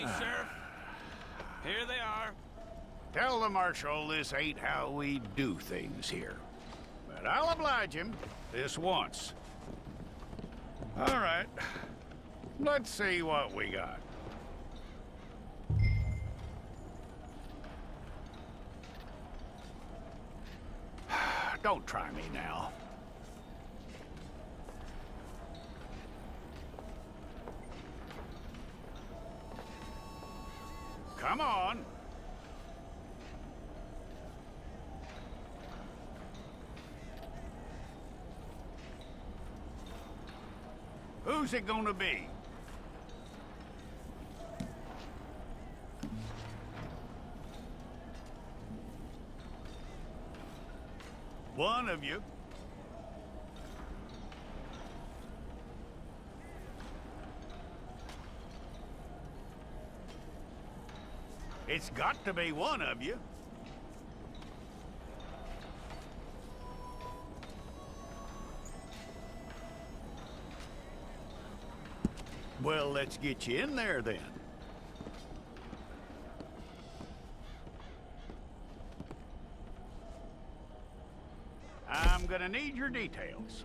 Sheriff. Here they are. Tell the Marshal this ain't how we do things here. But I'll oblige him this once. All right. Let's see what we got. Don't try me now. Come on. Who's it gonna be? One of you. It's got to be one of you. Well, let's get you in there then. I'm gonna need your details.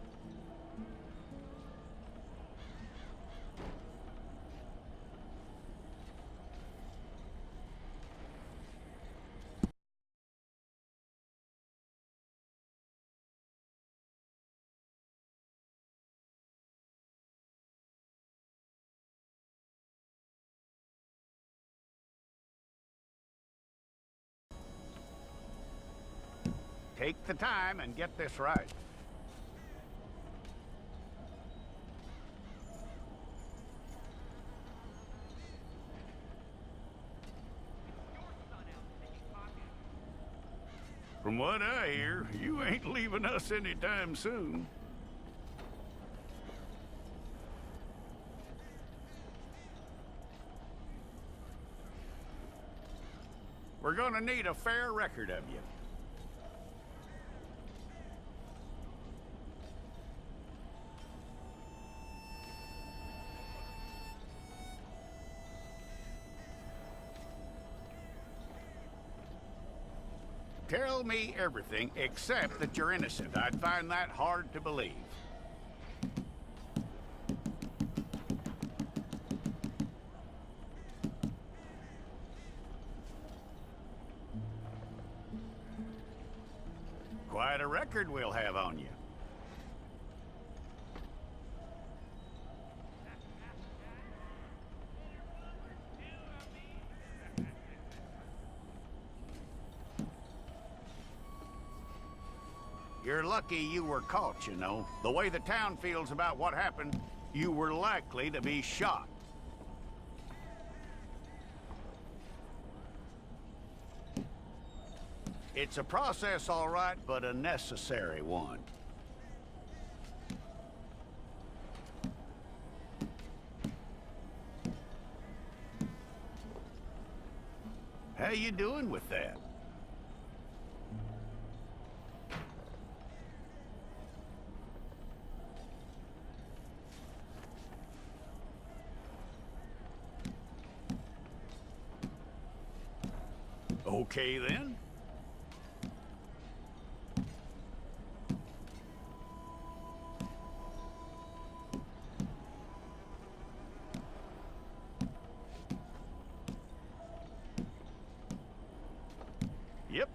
Take the time and get this right. From what I hear, you ain't leaving us anytime soon. We're gonna need a fair record of you. Tell me everything except that you're innocent. I'd find that hard to believe. Quite a record we'll have on you. You're lucky you were caught, you know. The way the town feels about what happened, you were likely to be shot. It's a process, all right, but a necessary one. How you doing with that? Okay, then. Yep.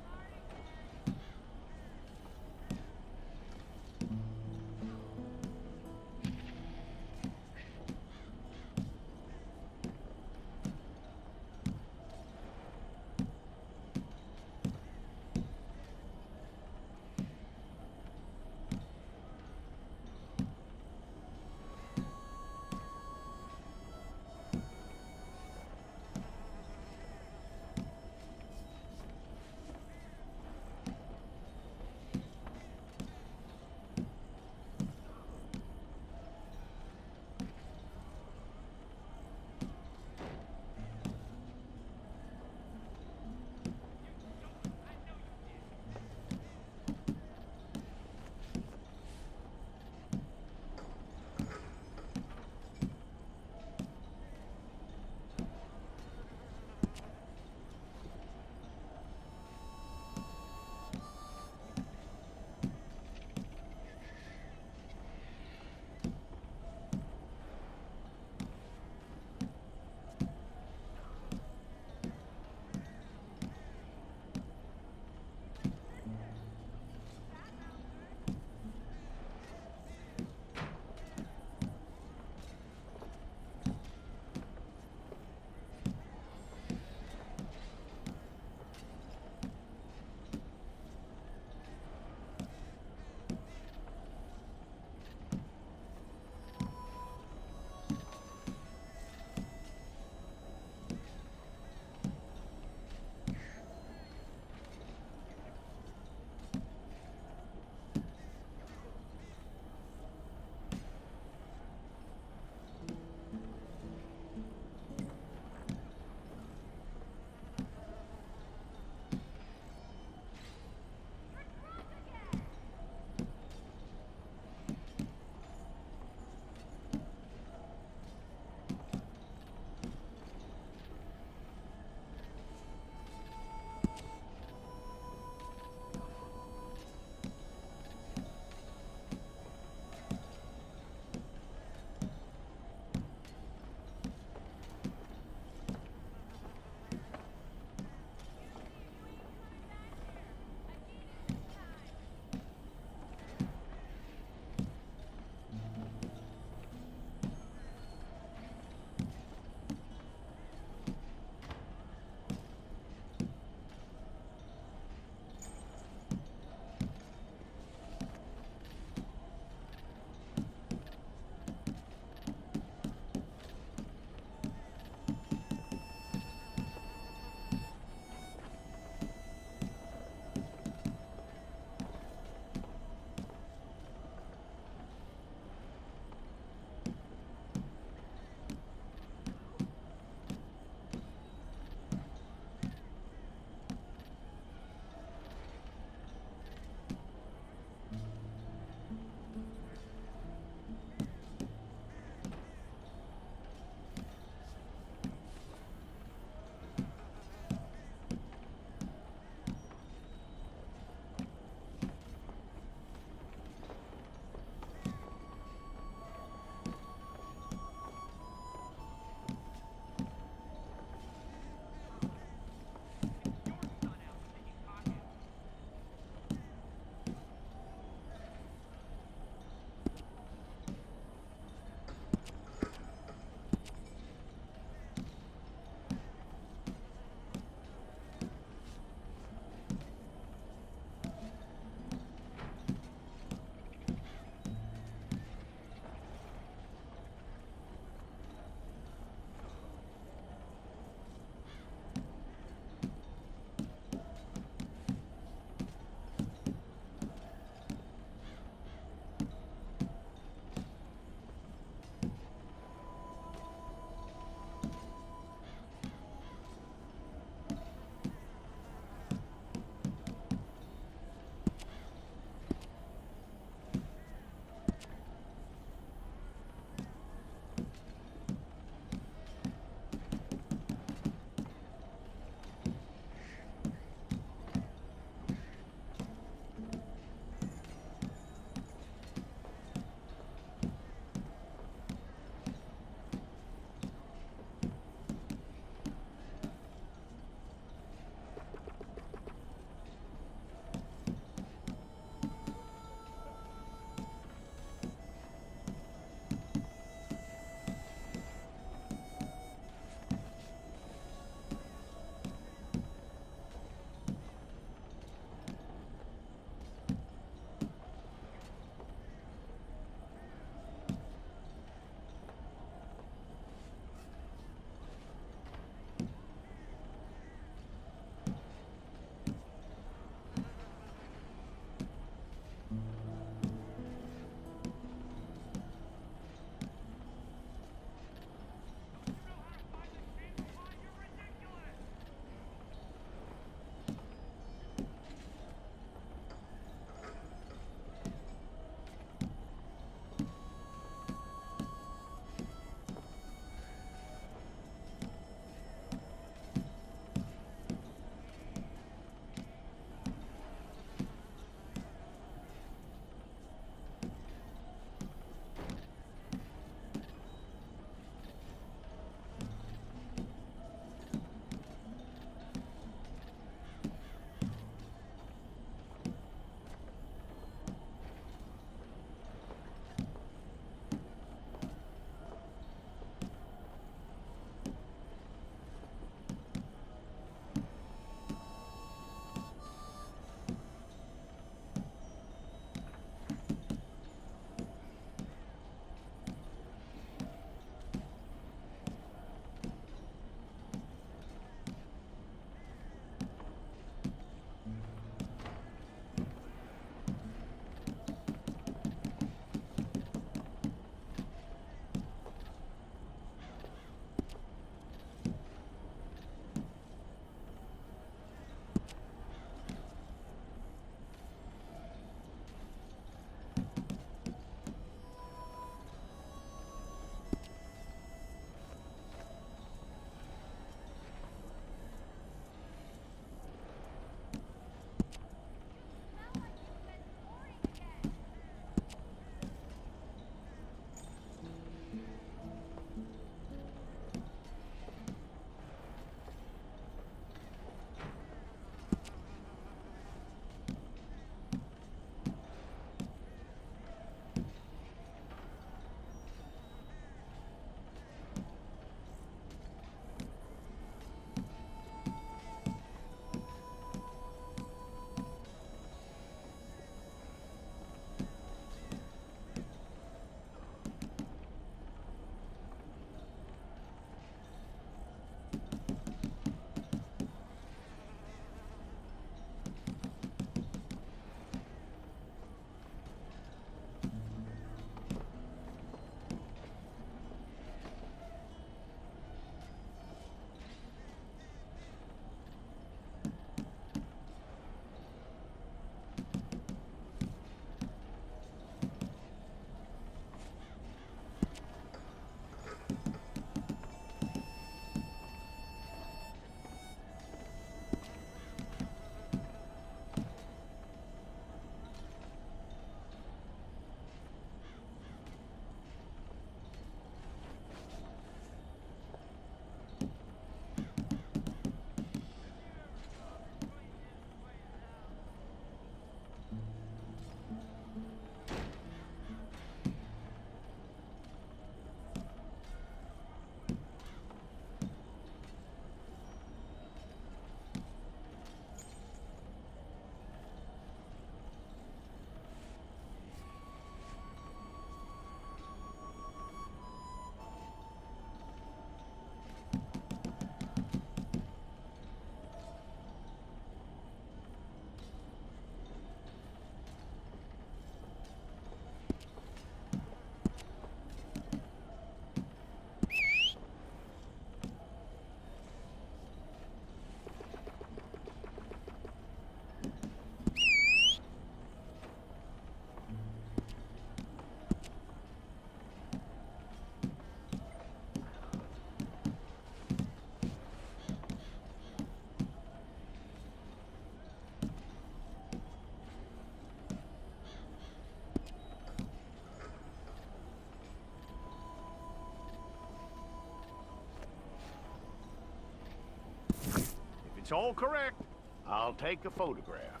It's all correct. I'll take a photograph.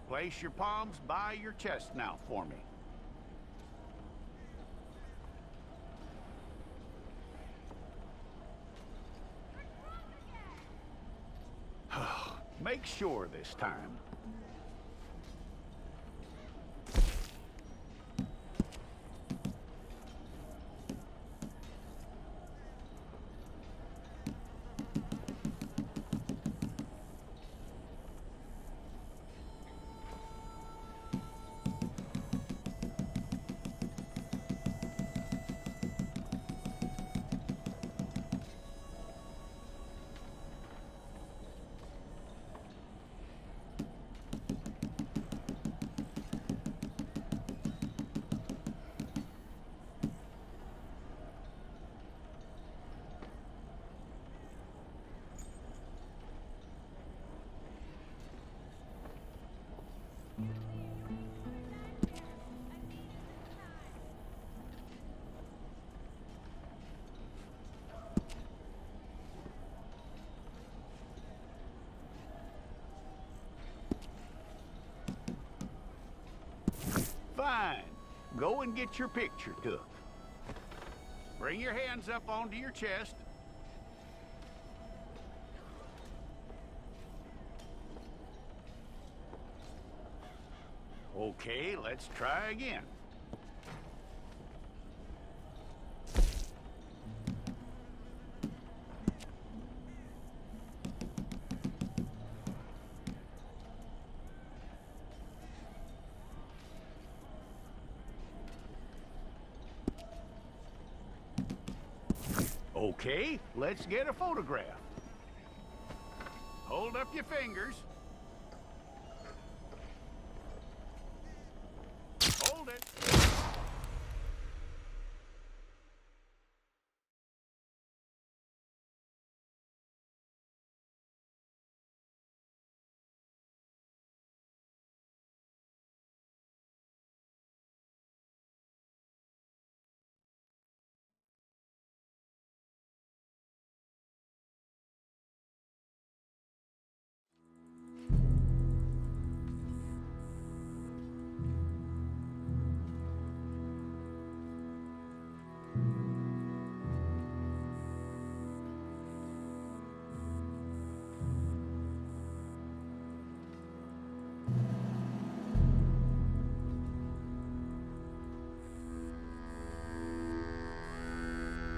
Place your palms by your chest now for me. Make sure this time. Fine. Go and get your picture took. Bring your hands up onto your chest. Okay, let's try again. Okay, let's get a photograph. Hold up your fingers. Hold it.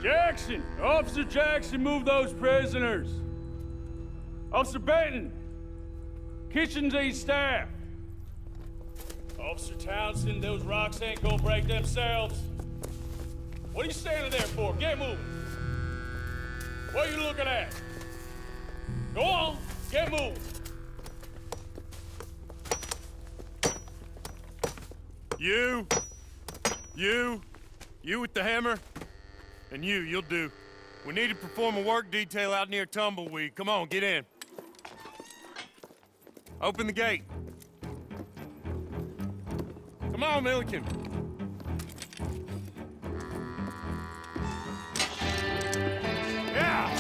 Jackson! Officer Jackson, move those prisoners! Officer Benton! Kitchens aid staff! Officer Townsend, those rocks ain't gonna break themselves. What are you standing there for? Get moving! What are you looking at? Go on, get moving! You with the hammer? And you'll do. We need to perform a work detail out near Tumbleweed. Come on, get in. Open the gate. Come on, Milliken. Yeah!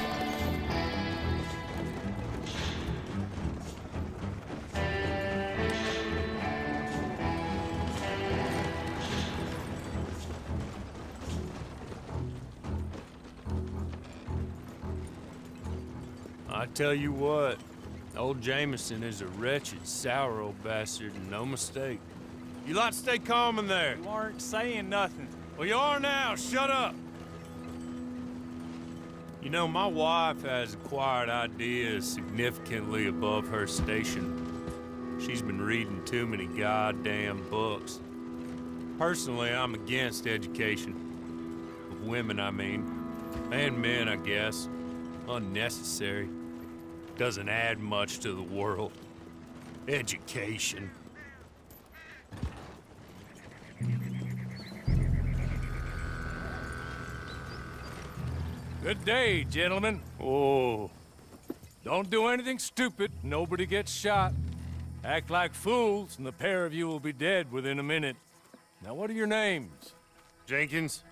I tell you what, old Jameson is a wretched, sour old bastard, and no mistake. You lot stay calm in there. You aren't saying nothing. Well, you are now. Shut up. You know, my wife has acquired ideas significantly above her station. She's been reading too many goddamn books. Personally, I'm against education. Of women, I mean. And men, I guess. Unnecessary. Doesn't add much to the world. Education. Good day, gentlemen. Oh. Don't do anything stupid. Nobody gets shot. Act like fools, and the pair of you will be dead within a minute. Now, what are your names? Jenkins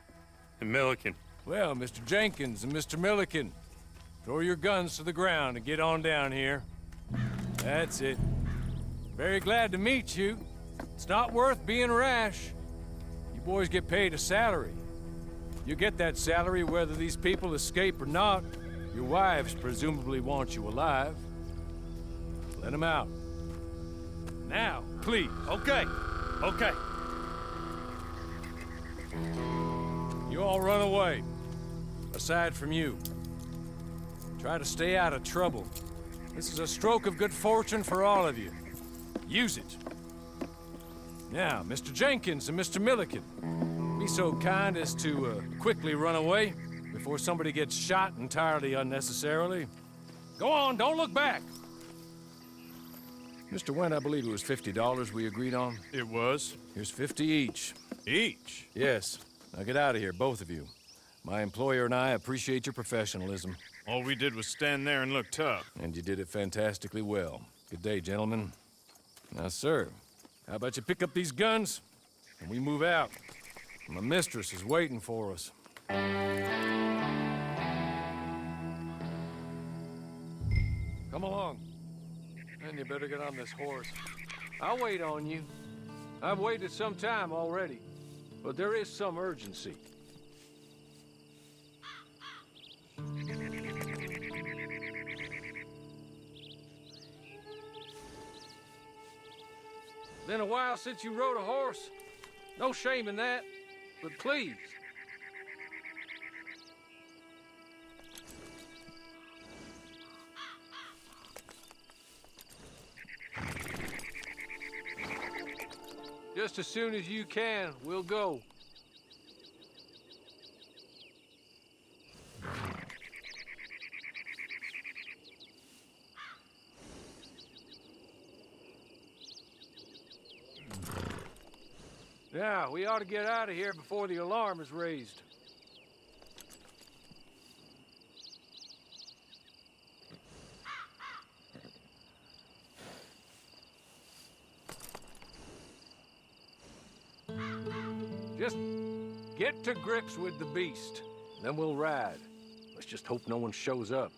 and Milliken. Well, Mr. Jenkins and Mr. Milliken, throw your guns to the ground and get on down here. That's it. Very glad to meet you. It's not worth being rash. You boys get paid a salary. You get that salary whether these people escape or not. Your wives presumably want you alive. Let them out. Now, please. Okay. Okay. You all run away. Aside from you. Try to stay out of trouble. This is a stroke of good fortune for all of you. Use it. Now, Mr. Jenkins and Mr. Milliken, be so kind as to quickly run away before somebody gets shot entirely unnecessarily. Go on, don't look back. Mr. Wendt, I believe it was $50 we agreed on. It was. Here's 50 each. Each? Yes. Now get out of here, both of you. My employer and I appreciate your professionalism. All we did was stand there and look tough. And you did it fantastically well. Good day, gentlemen. Now, sir, how about you pick up these guns and we move out? My mistress is waiting for us. Come along. And you better get on this horse. I'll wait on you. I've waited some time already, but there is some urgency. Been a while since you rode a horse. No shame in that, but please. Just as soon as you can, we'll go. Now, we ought to get out of here before the alarm is raised. Just get to grips with the beast, then we'll ride. Let's just hope no one shows up.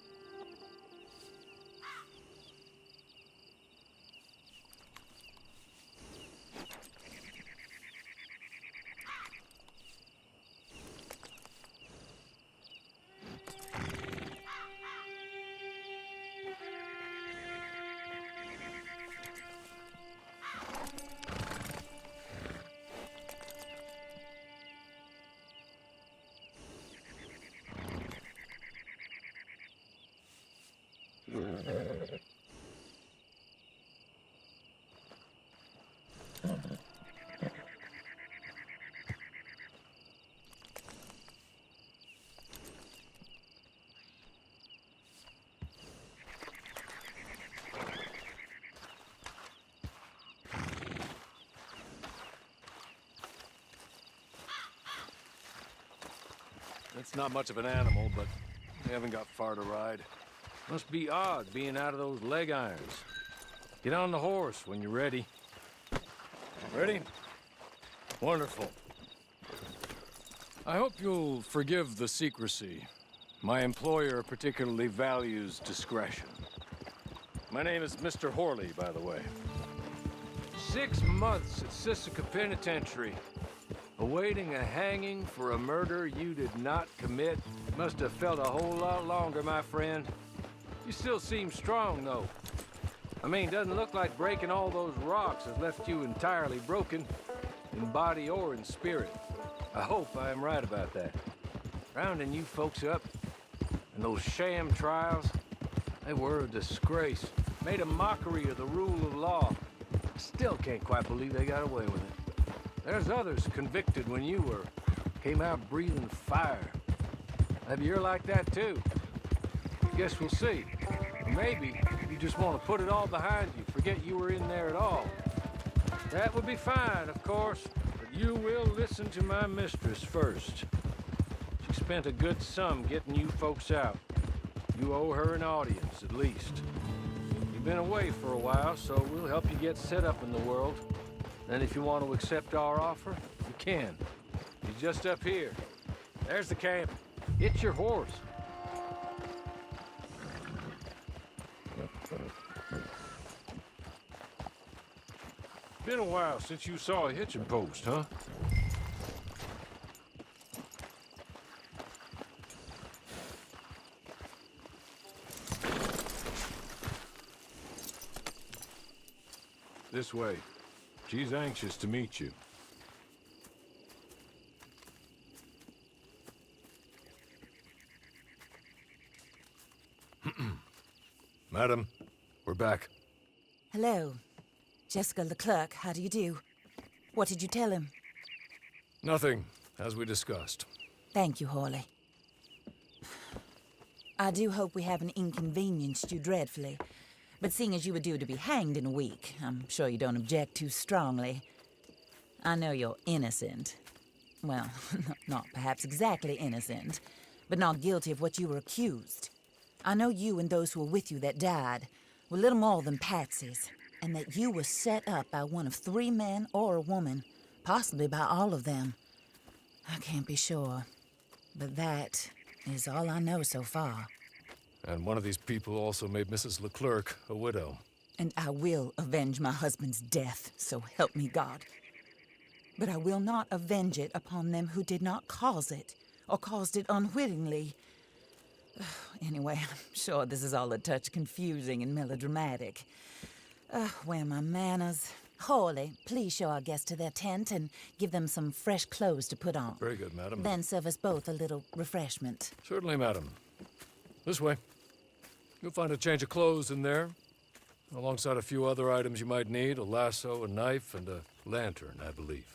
It's not much of an animal, but we haven't got far to ride. Must be odd being out of those leg irons. Get on the horse when you're ready. Ready? Wonderful. I hope you'll forgive the secrecy. My employer particularly values discretion. My name is Mr. Horley, by the way. 6 months at Sisika Penitentiary. Awaiting a hanging for a murder you did not commit. Must have felt a whole lot longer, my friend. You still seem strong, though. I mean, doesn't look like breaking all those rocks has left you entirely broken, in body or in spirit. I hope I am right about that. Rounding you folks up, and those sham trials, they were a disgrace. Made a mockery of the rule of law. I still can't quite believe they got away with it. There's others convicted when you were. Came out breathing fire. Maybe you're like that too. Guess we'll see. Or maybe you just want to put it all behind you, forget you were in there at all. That would be fine, of course, but you will listen to my mistress first. She spent a good sum getting you folks out. You owe her an audience, at least. You've been away for a while, so we'll help you get set up in the world. And if you want to accept our offer, you can. He's just up here. There's the camp. It's your horse. Been a while since you saw a hitching post, huh? This way. She's anxious to meet you. Madam, we're back. Hello. Jessica Leclerc, how do you do? What did you tell him? Nothing, as we discussed. Thank you, Hawley. I do hope we haven't inconvenienced you dreadfully. But seeing as you were due to be hanged in a week, I'm sure you don't object too strongly. I know you're innocent. Well, not perhaps exactly innocent, but not guilty of what you were accused. I know you and those who were with you that died were little more than patsies, and that you were set up by one of 3 men or a woman, possibly by all of them. I can't be sure, but that is all I know so far. And one of these people also made Mrs. Leclerc a widow. And I will avenge my husband's death, so help me God. But I will not avenge it upon them who did not cause it, or caused it unwittingly. Anyway, I'm sure this is all a touch confusing and melodramatic. Where are my manners? Hawley, please show our guests to their tent and give them some fresh clothes to put on. Very good, madam. Then serve us both a little refreshment. Certainly, madam. This way. You'll find a change of clothes in there, alongside a few other items you might need, a lasso, a knife, and a lantern, I believe.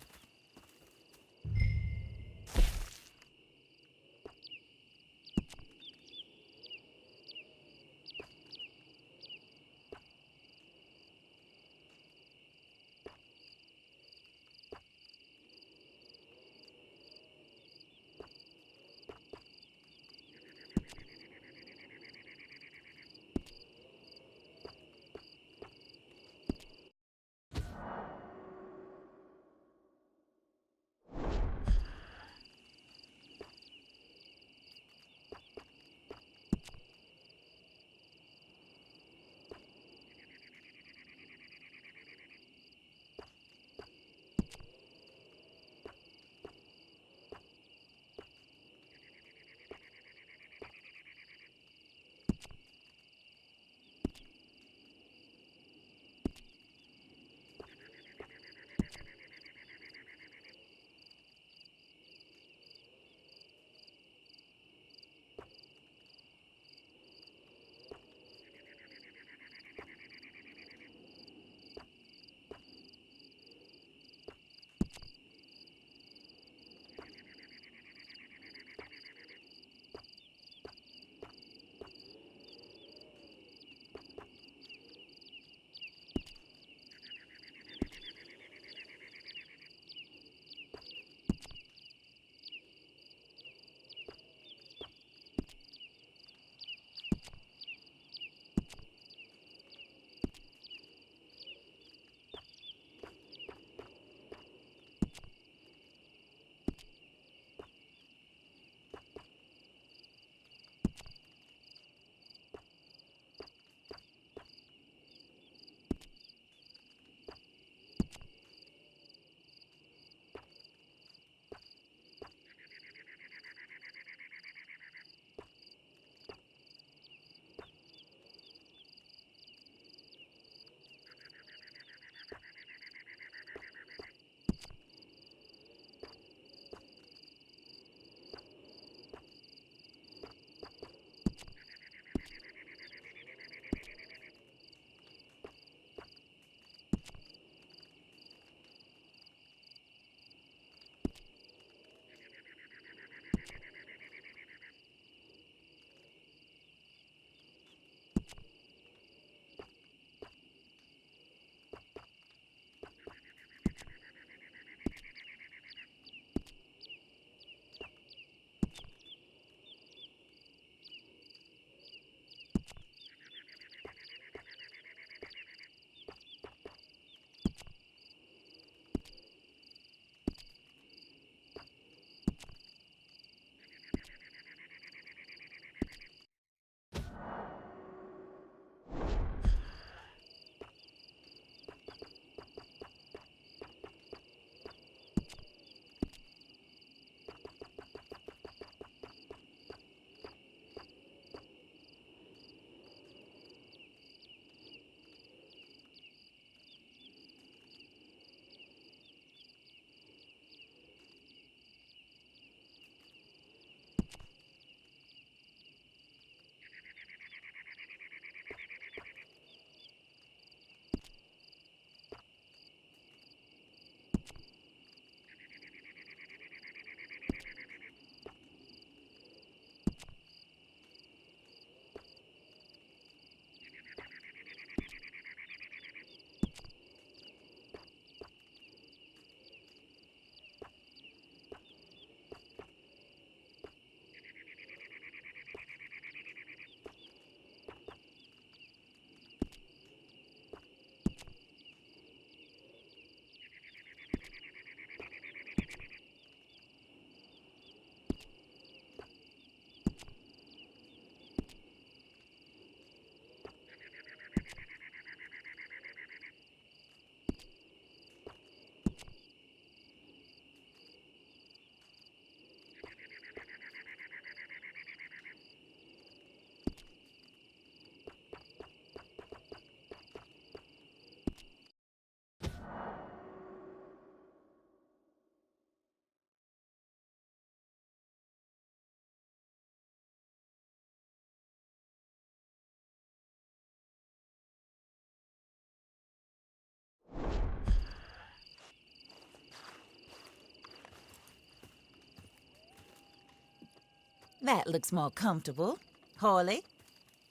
That looks more comfortable. Hawley,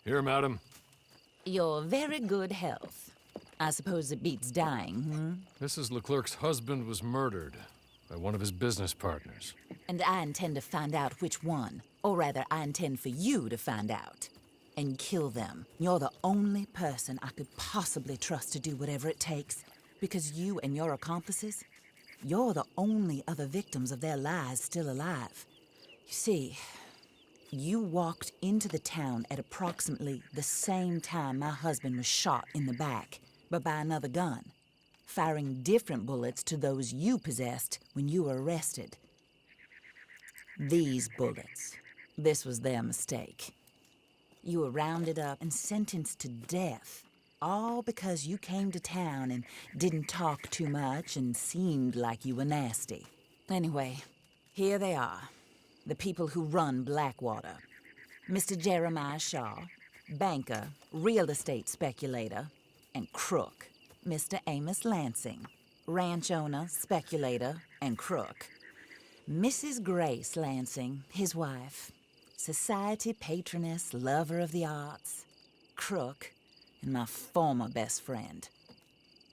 Here, madam. your very good health. I suppose it beats dying, Mrs. Leclerc's husband was murdered by one of his business partners. And I intend to find out which one. Or rather, I intend for you to find out. And kill them. You're the only person I could possibly trust to do whatever it takes. Because you and your accomplices, you're the only other victims of their lies still alive. You see, you walked into the town at approximately the same time my husband was shot in the back, but by another gun, firing different bullets to those you possessed when you were arrested. These bullets, this was their mistake. You were rounded up and sentenced to death, all because you came to town and didn't talk too much and seemed like you were nasty. Anyway, here they are, the people who run Blackwater. Mr. Jeremiah Shaw, banker, real estate speculator, and crook. Mr. Amos Lansing, ranch owner, speculator, and crook. Mrs. Grace Lansing, his wife, society patroness, lover of the arts, crook, and my former best friend.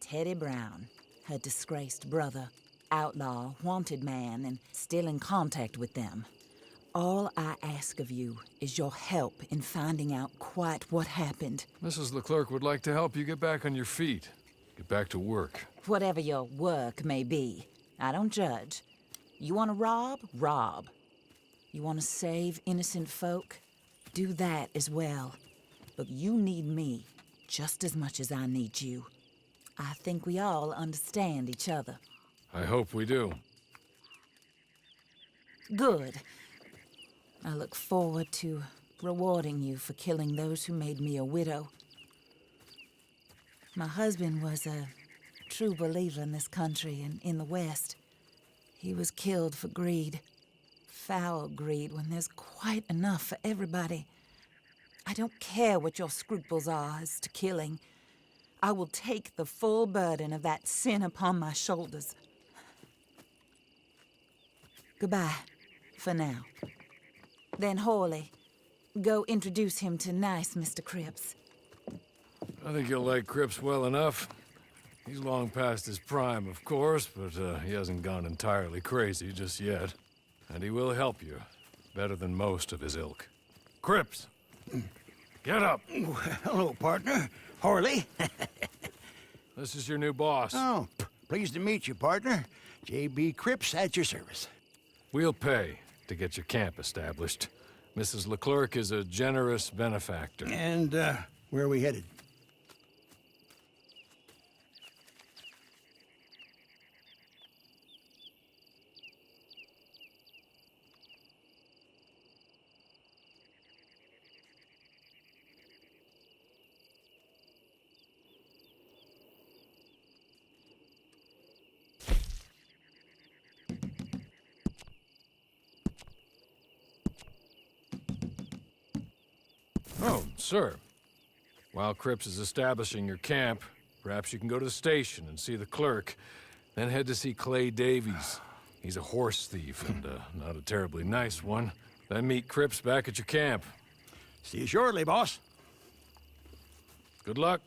Teddy Brown, her disgraced brother, outlaw, wanted man, and still in contact with them. All I ask of you is your help in finding out quite what happened. Mrs. Leclerc would like to help you get back on your feet. Get back to work. Whatever your work may be, I don't judge. You want to rob? Rob. You want to save innocent folk? Do that as well. But you need me just as much as I need you. I think we all understand each other. I hope we do. Good. I look forward to rewarding you for killing those who made me a widow. My husband was a true believer in this country and in the West. He was killed for greed. Foul greed when there's quite enough for everybody. I don't care what your scruples are as to killing. I will take the full burden of that sin upon my shoulders. Goodbye, for now. Then Hawley, go introduce him to nice Mr. Cripps. I think you'll like Cripps well enough. He's long past his prime, of course, but he hasn't gone entirely crazy just yet. And he will help you, better than most of his ilk. Cripps! Get up! Hello, partner. Hawley. This is your new boss. Oh, pleased to meet you, partner. J.B. Cripps at your service. We'll pay to get your camp established. Mrs. Leclerc is a generous benefactor. And, where are we headed? Oh, sir. While Cripps is establishing your camp, perhaps you can go to the station and see the clerk, then head to see Clay Davies. He's a horse thief, and not a terribly nice one. Then meet Cripps back at your camp. See you shortly, boss. Good luck.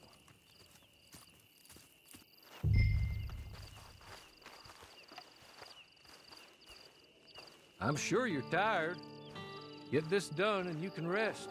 I'm sure you're tired. Get this done and you can rest.